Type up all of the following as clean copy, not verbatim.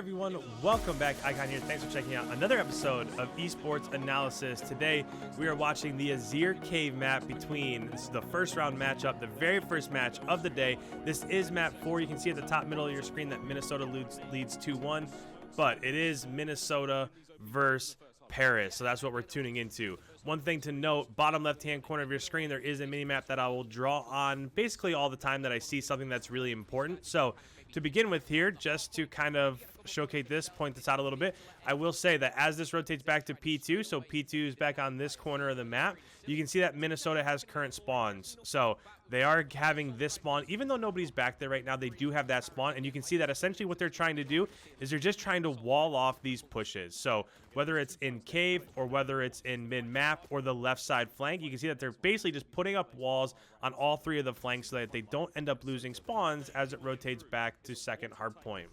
everyone, welcome back. Icon here. Thanks for checking out another episode of Esports Analysis. Today we are watching the Azhir cave map between, this is the first round matchup, the very first match of the day. This is map 4. You can see at the top middle of your screen that Minnesota leads 2-1, but it is Minnesota versus Paris, so that's what we're tuning into. One thing to note, bottom left hand corner of your screen, there is a mini map that I will draw on basically all the time that I see something that's really important. So to begin with here, just to kind of showcase this, point this out a little bit, I will say that as this rotates back to P2, so P2 is back on this corner of the map, you can see that Minnesota has current spawns. So they are having this spawn, even though nobody's back there right now, they do have that spawn, and you can see that essentially what they're trying to do is they're just trying to wall off these pushes. So whether it's in cave or whether it's in mid-map or the left side flank, you can see that they're basically just putting up walls on all three of the flanks so that they don't end up losing spawns as it rotates back to second hardpoint.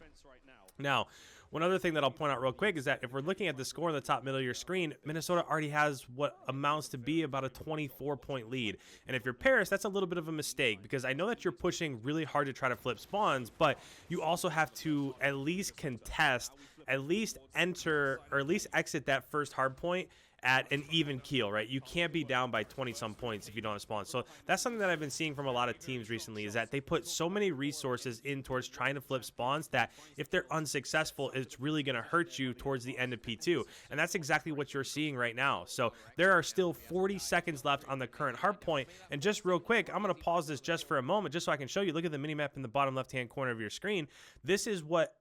Now, one other thing that I'll point out real quick is that if we're looking at the score in the top middle of your screen, Minnesota already has what amounts to be about a 24-point lead. And if you're Paris, that's a little bit of a mistake because I know that you're pushing really hard to try to flip spawns, but you also have to at least contest, at least enter, or at least exit that first hard point at an even keel, right? You can't be down by 20-some points if you don't have spawns. So that's something that I've been seeing from a lot of teams recently is that they put so many resources in towards trying to flip spawns that if they're unsuccessful, it's really going to hurt you towards the end of P2. And that's exactly what you're seeing right now. So there are still 40 seconds left on the current hard point. And just real quick, I'm going to pause this just for a moment just so I can show you. Look at the minimap in the bottom left-hand corner of your screen. This is what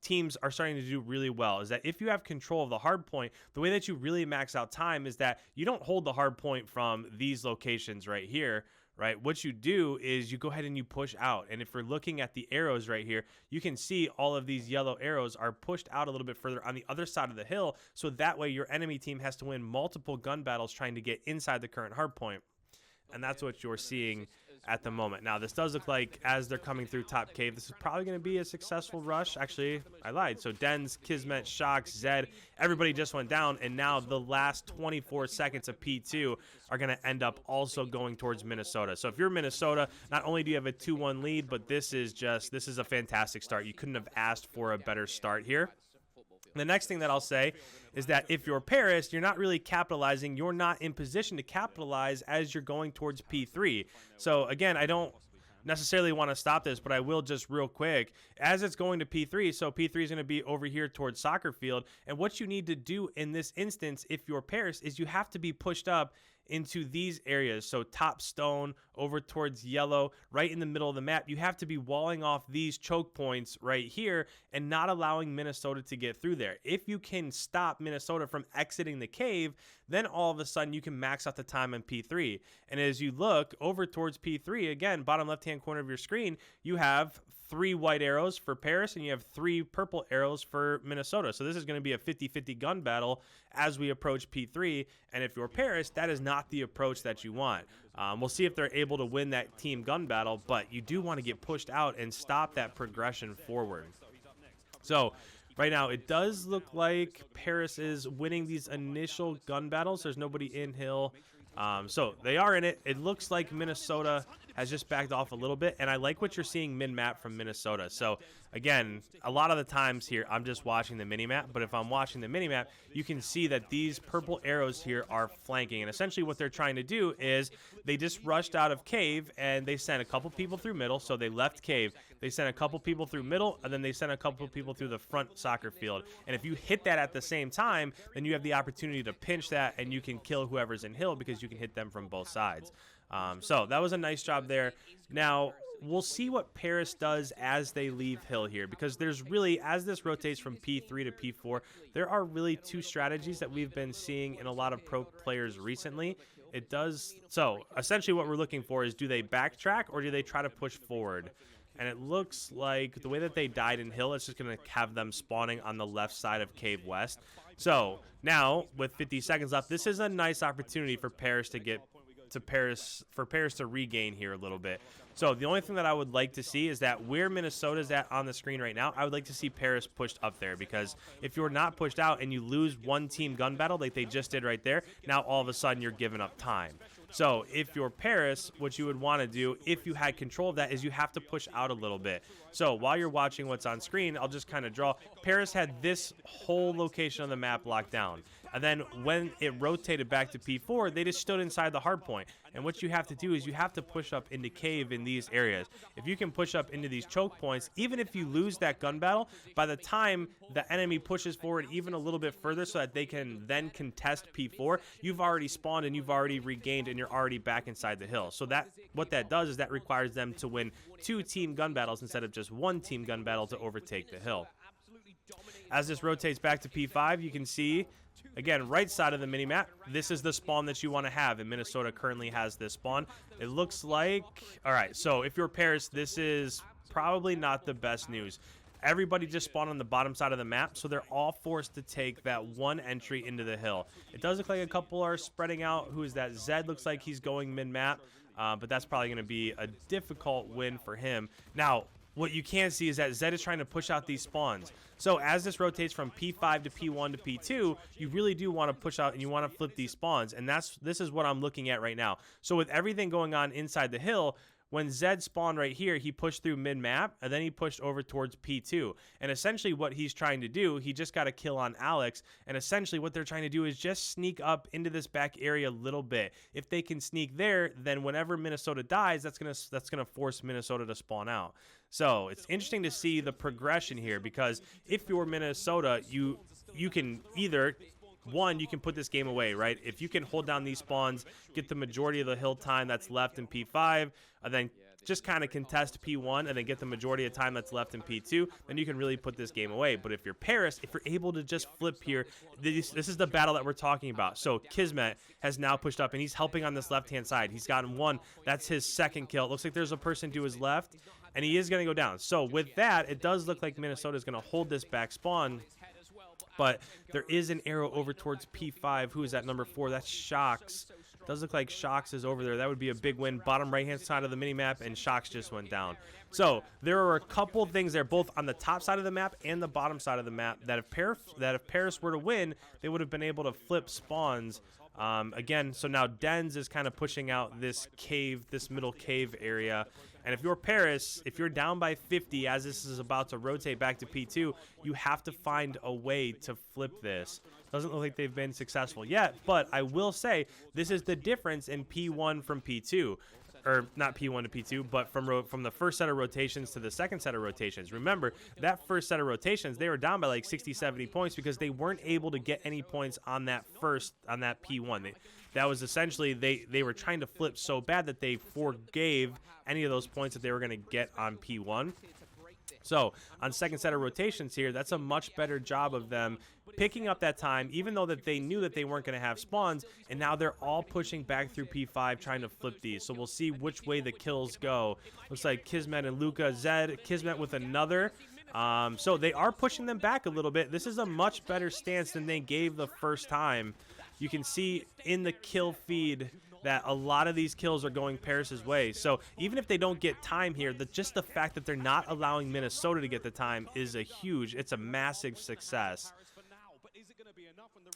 teams are starting to do really well, is that if you have control of the hard point, the way that you really max out time is that you don't hold the hard point from these locations right here, right? What you do is you go ahead and you push out. And if we're looking at the arrows right here, you can see all of these yellow arrows are pushed out a little bit further on the other side of the hill. So that way your enemy team has to win multiple gun battles trying to get inside the current hard point. And that's what you're seeing at the moment. Now, this does look like as they're coming through top cave, this is probably going to be a successful rush. Actually, I lied. So Dens, Kismet, Shox, Zed, everybody just went down. And now the last 24 seconds of P2 are going to end up also going towards Minnesota. So if you're Minnesota, not only do you have a 2-1 lead, but this is a fantastic start. You couldn't have asked for a better start here. The next thing that I'll say is that if you're Paris, you're not really capitalizing. You're not in position to capitalize as you're going towards P3. So again, I don't necessarily want to stop this, but I will just real quick. As it's going to P3, so P3 is going to be over here towards soccer field. And what you need to do in this instance, if you're Paris, is you have to be pushed up into these areas. So top stone over towards yellow, right in the middle of the map. You have to be walling off these choke points right here and not allowing Minnesota to get through there. If you can stop Minnesota from exiting the cave, then all of a sudden you can max out the time on P3. And as you look over towards P3, again, bottom left-hand corner of your screen, you have 3 white arrows for Paris and you have 3 purple arrows for Minnesota. So this is going to be a 50-50 gun battle as we approach P3. And if you're Paris, that is not the approach that you want. We'll see if they're able to win that team gun battle, but you do want to get pushed out and stop that progression forward. So right now, it does look like Paris is winning these initial gun battles. There's nobody in hill. So they are in it. It looks like Minnesota has just backed off a little bit, and I like what you're seeing mid-map from Minnesota. So again, a lot of the times here I'm just watching the mini-map, but if I'm watching the mini-map, you can see that these purple arrows here are flanking, and essentially what they're trying to do is they just rushed out of cave and they sent a couple people through middle. So they left cave, they sent a couple people through middle, and then they sent a couple people through the front soccer field. And if you hit that at the same time, then you have the opportunity to pinch that and you can kill whoever's in hill because you can hit them from both sides. So that was a nice job there. Now, we'll see what Paris does as they leave hill here, because there's really, as this rotates from P3 to P4, there are really 2 strategies that we've been seeing in a lot of pro players recently. It does, so essentially what we're looking for is, do they backtrack or do they try to push forward? And it looks like the way that they died in hill, it's just going to have them spawning on the left side of Cave West. So now, with 50 seconds left, this is a nice opportunity for Paris to get to Paris, for Paris to regain here a little bit. So the only thing that I would like to see is that where Minnesota's at on the screen right now, I would like to see Paris pushed up there, because if you're not pushed out and you lose one team gun battle like they just did right there, now all of a sudden you're giving up time. So if you're Paris, what you would want to do if you had control of that is you have to push out a little bit. So while you're watching what's on screen, I'll just kind of draw. Paris had this whole location on the map locked down. And then when it rotated back to P4, they just stood inside the hard point. And what you have to do is you have to push up into cave in these areas. If you can push up into these choke points, even if you lose that gun battle, by the time the enemy pushes forward even a little bit further so that they can then contest P4, you've already spawned and you've already regained and you're already back inside the hill. So that what that does is that requires them to win 2 team gun battles instead of just 1 team gun battle to overtake the hill. As this rotates back to P5, you can see, again, right side of the minimap, this is the spawn that you want to have, and Minnesota currently has this spawn. It looks like, all right, so if you're Paris, this is probably not the best news. Everybody just spawned on the bottom side of the map, so they're all forced to take that one entry into the hill. It does look like a couple are spreading out. Who is that? Zed looks like he's going mid-map, but that's probably going to be a difficult win for him. Now, what you can see is that Zed is trying to push out these spawns. So as this rotates from P5 to P1 to P2, you really do want to push out and you want to flip these spawns. And this is what I'm looking at right now. So with everything going on inside the hill, when Zed spawned right here, he pushed through mid-map, and then he pushed over towards P2. And essentially what he's trying to do, he just got a kill on Alex, and essentially what they're trying to do is just sneak up into this back area a little bit. If they can sneak there, then whenever Minnesota dies, that's gonna force Minnesota to spawn out. So it's interesting to see the progression here, because if you're Minnesota, you can either... One, you can put this game away, right? If you can hold down these spawns, get the majority of the hill time that's left in P5, and then just kind of contest P1 and then get the majority of time that's left in P2, then you can really put this game away. But if you're Paris, if you're able to just flip here, this is the battle that we're talking about. So Kismet has now pushed up, and he's helping on this left-hand side. He's gotten one. That's his second kill. It looks like there's a person to his left, and he is going to go down. So with that, it does look like Minnesota is going to hold this back spawn. But there is an arrow over towards P5. Who is that? Number 4. That's Shocks. Does look like Shocks is over there. That would be a big win. Bottom right-hand side of the minimap, and Shocks just went down. So there are a couple things there, both on the top side of the map and the bottom side of the map, that if Paris were to win, they would have been able to flip spawns. Again, so now Dens is kind of pushing out this cave, this middle cave area. And if you're Paris, if you're down by 50 as this is about to rotate back to P2, you have to find a way to flip this. Doesn't look like they've been successful yet, but I will say this is the difference in P1 from P2. Or not P1 to P2, but from the first set of rotations to the second set of rotations. Remember, that first set of rotations, they were down by like 60, 70 points because they weren't able to get any points on that P1. That was essentially, they were trying to flip so bad that they forgave any of those points that they were going to get on P1. So on second set of rotations here, that's a much better job of them picking up that time, even though that they knew that they weren't going to have spawns, and now they're all pushing back through P5 trying to flip these. So we'll see which way the kills go. Looks like Kismet and Luca. Zed, Kismet with another. So they are pushing them back a little bit. This is a much better stance than they gave the first time. You can see in the kill feed that a lot of these kills are going Paris's way. So even if they don't get time here, just the fact that they're not allowing Minnesota to get the time is it's a massive success.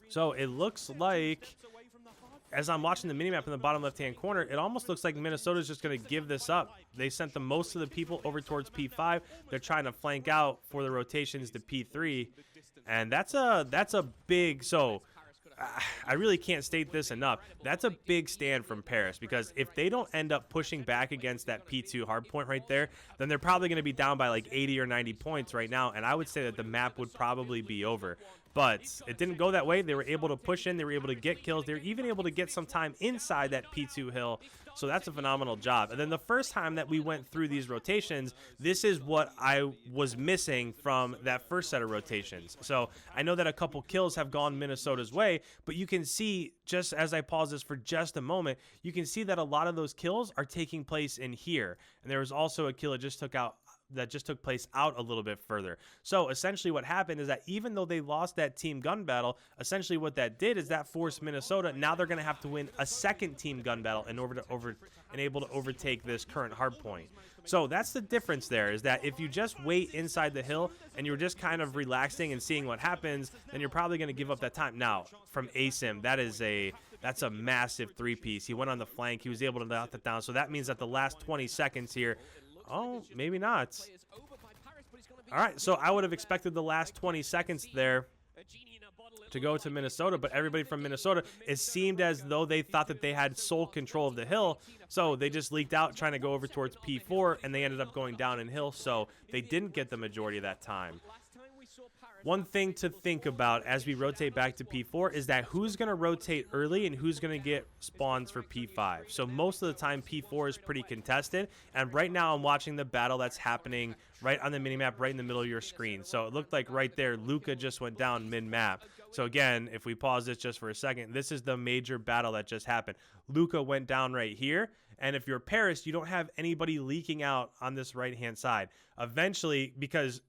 So it looks like, as I'm watching the minimap in the bottom left-hand corner, it almost looks like Minnesota's just going to give this up. They sent most of the people over towards P5. They're trying to flank out for the rotations to P3, and that's a big. So I really can't state this enough. That's a big stand from Paris, because if they don't end up pushing back against that P2 hardpoint right there, then they're probably going to be down by like 80 or 90 points right now, and I would say that the map would probably be over. But it didn't go that way. They were able to push in. They were able to get kills. They were even able to get some time inside that P2 hill. So that's a phenomenal job. And then the first time that we went through these rotations, this is what I was missing from that first set of rotations. So I know that a couple kills have gone Minnesota's way, but you can see, just as I pause this for just a moment, you can see that a lot of those kills are taking place in here. And there was also a kill that just took place out a little bit further. So essentially what happened is that even though they lost that team gun battle, essentially what that did is that forced Minnesota. Now they're going to have to win a second team gun battle in order to able to overtake this current hard point. So that's the difference there, is that if you just wait inside the hill and you're just kind of relaxing and seeing what happens, then you're probably going to give up that time. Now, from ASIM, that is That's a massive three-piece. He went on the flank. He was able to knock that down. So that means that the last 20 seconds here, oh, maybe not. All right, so I would have expected the last 20 seconds there to go to Minnesota, but everybody from Minnesota, it seemed as though they thought that they had sole control of the hill, so they just leaked out trying to go over towards P4, and they ended up going down in hill, so they didn't get the majority of that time. One thing to think about as we rotate back to P4 is that who's going to rotate early and who's going to get spawns for P5. So most of the time P4 is pretty contested, and right now I'm watching the battle that's happening right on the minimap right in the middle of your screen. So it looked like right there Luca just went down mid-map. So again, if we pause this just for a second, this is the major battle that just happened. Luca went down right here, and if you're Paris, you don't have anybody leaking out on this right-hand side. Eventually, because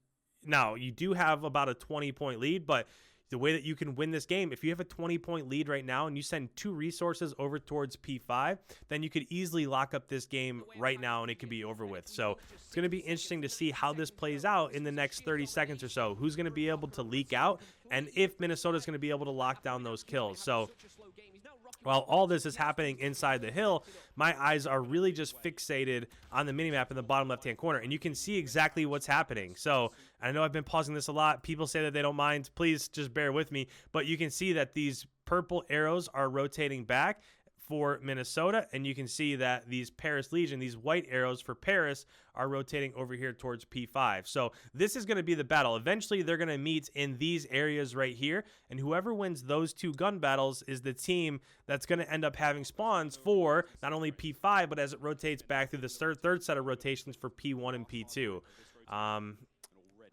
now, you do have about a 20-point lead, but the way that you can win this game, if you have a 20-point lead right now and you send 2 resources over towards P5, then you could easily lock up this game right now and it could be over with. So it's going to be interesting to see how this plays out in the next 30 seconds or so. Who's going to be able to leak out, and if Minnesota's going to be able to lock down those kills. So while all this is happening inside the hill, my eyes are really just fixated on the minimap in the bottom left-hand corner, and you can see exactly what's happening. So I know I've been pausing this a lot. People say that they don't mind. Please just bear with me. But you can see that these purple arrows are rotating back for Minnesota, and you can see that these Paris Legion, these white arrows for Paris, are rotating over here towards P5. So this is going to be the battle. Eventually, they're going to meet in these areas right here, and whoever wins those 2 gun battles is the team that's going to end up having spawns for not only P5, but as it rotates back through the third set of rotations for P1 and P2.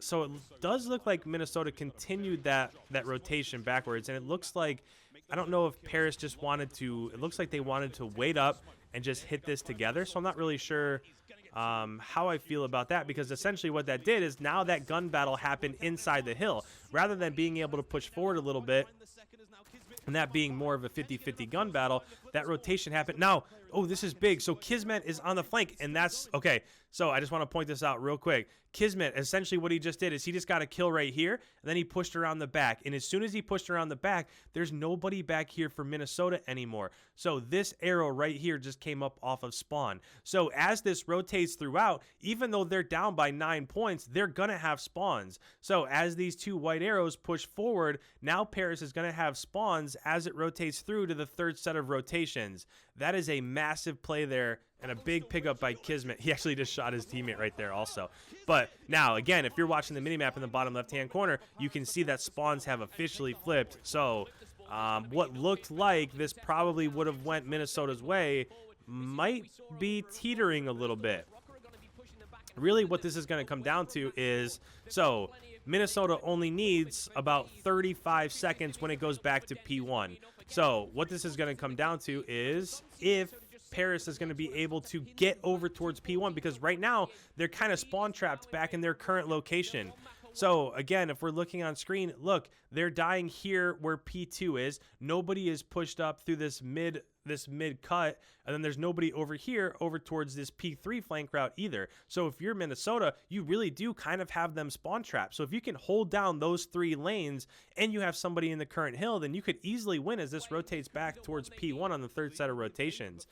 So it does look like Minnesota continued that rotation backwards, and it looks like, I don't know if Paris just wanted to, it looks like they wanted to wait up and just hit this together. So I'm not really sure how I feel about that, because essentially what that did is now that gun battle happened inside the hill. Rather than being able to push forward a little bit and that being more of a 50-50 gun battle, that rotation happened. Now, oh, this is big. So Kismet is on the flank, and that's, okay, so I just want to point this out real quick. Kismet, essentially what he just did is he just got a kill right here, and then he pushed around the back. And as soon as he pushed around the back, there's nobody back here for Minnesota anymore. So this arrow right here just came up off of spawn. So as this rotates throughout, even though they're down by 9 points, they're going to have spawns. So as these 2 white arrows push forward, now Paris is going to have spawns as it rotates through to the third set of rotations. That is a massive play there, and a big pickup by Kismet. He actually just shot his teammate right there also. But now, again, if you're watching the minimap in the bottom left-hand corner, you can see that spawns have officially flipped. So what looked like this probably would have went Minnesota's way might be teetering a little bit. Really what this is going to come down to is, so Minnesota only needs about 35 seconds when it goes back to P1. So what this is going to come down to is if Paris is going to be able to get over towards P1, because right now they're kind of spawn trapped back in their current location. So again, if we're looking on screen, look, they're dying here where P2 is. Nobody is pushed up through this mid cut, and then there's nobody over here over towards this P3 flank route either. So if you're Minnesota, you really do kind of have them spawn trapped. So if you can hold down those 3 lanes and you have somebody in the current hill, then you could easily win as this rotates back towards P1 on the third set of rotations.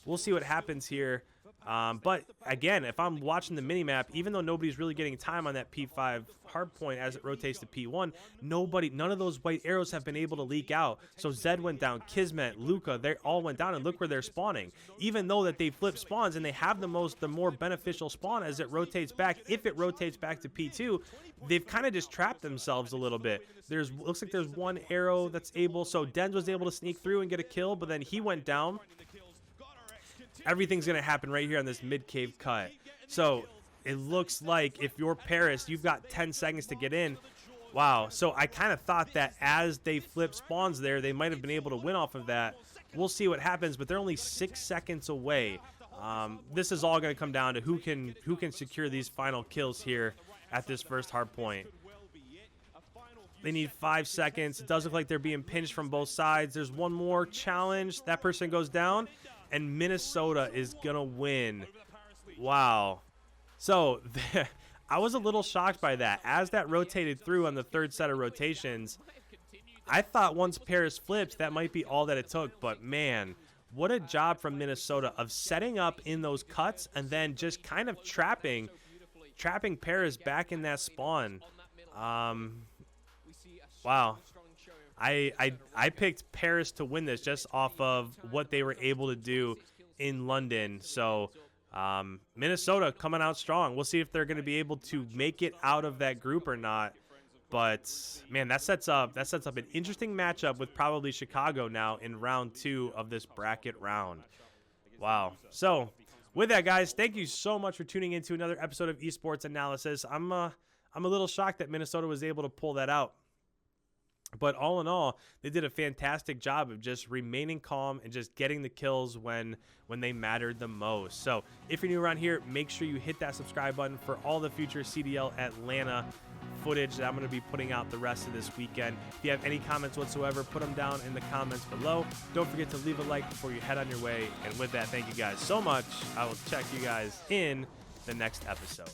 We'll see what happens here. But again, if I'm watching the minimap, even though nobody's really getting time on that P5 hardpoint as it rotates to P1, none of those white arrows have been able to leak out. So Zed went down, Kismet, Luca, they all went down, and look where they're spawning. Even though that they flip spawns and they have the more beneficial spawn as it rotates back, if it rotates back to P2, they've kind of just trapped themselves a little bit. Looks like there's one arrow that's able, so Denz was able to sneak through and get a kill, but then he went down. Everything's going to happen right here on this mid-cave cut. So it looks like if you're Paris, you've got 10 seconds to get in. Wow. So I kind of thought that as they flip spawns there, they might have been able to win off of that. We'll see what happens, but they're only 6 seconds away. This is all going to come down to who can secure these final kills here at this first hard point. They need 5 seconds. It does look like they're being pinched from both sides. There's one more challenge. That person goes down, and Minnesota is going to win. Wow. So I was a little shocked by that. As that rotated through on the third set of rotations, I thought once Paris flipped, that might be all that it took. But, man, what a job from Minnesota of setting up in those cuts and then just kind of trapping Paris back in that spawn. Wow. I picked Paris to win this just off of what they were able to do in London. So Minnesota coming out strong. We'll see if they're going to be able to make it out of that group or not. But man, that sets up an interesting matchup with probably Chicago now in round 2 of this bracket round. Wow. So with that, guys, thank you so much for tuning into another episode of Esports Analysis. I'm a little shocked that Minnesota was able to pull that out. But all in all, they did a fantastic job of just remaining calm and just getting the kills when they mattered the most. So if you're new around here, make sure you hit that subscribe button for all the future CDL Atlanta footage that I'm going to be putting out the rest of this weekend. If you have any comments whatsoever, put them down in the comments below. Don't forget to leave a like before you head on your way. And with that, thank you guys so much. I will check you guys in the next episode.